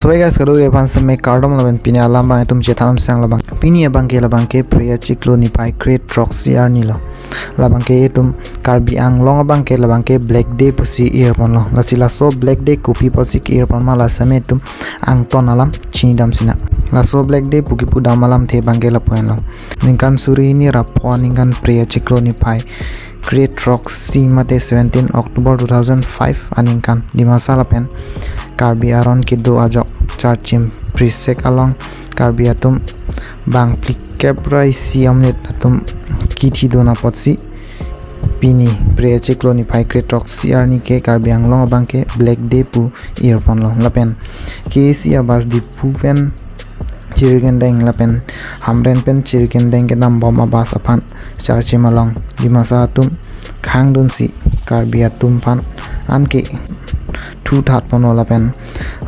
So hey guys, kado evan se me cardom laban pini alam bang tum chetanam sang labang pini abang ke priya chiklo ni pai create roxy arni lo labang ke tum karbi ang long abang ke labang ke black day pusi earphone lo lasila so black day kopi pusi ke earphone ma la same tum ang ton alam chini dam sina la so black day puki pu dam alam the bang ke la poin lo ningkan suri ni rapo ningkan priya chiklo ni pai create roxy mate 17 October 2005 aningkan di masa lapen karbi aron kido ajok charchim prisek along karbi atum bang plikebrai siamnet atum kiti dona potsi pini pre cheklo ni pai kretok siar ni ke karbi anglong bang ke black day pu earphone lo lapen ke si abas di pu pen chirigen deng lapen hamren pen chirigen deng ke nam bom abas apan charchim along di masa atum khang dun si karbi atum pan anke two third pono lapen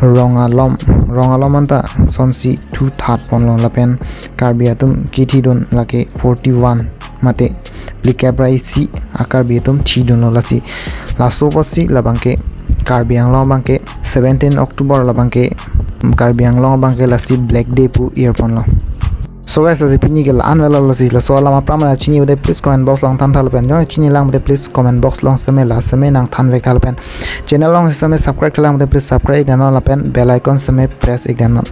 rongalom anta sonsi two third pono lapen karbi atum kiti don lake 41 mate plikabrai si akarbi atum thi don lasi laso posi labangke karbi anglong bangke 17 October labangke karbi anglong bangke lasi black day pu earphone lo. So guys, as pini ke lan vela lasi la so lama pramana chini ude please comment box long tan thal pen jo chini lang ude please comment box long same la same nang than vek thal pen channel long same subscribe lang ude please subscribe dan la pen bell icon same press ik dan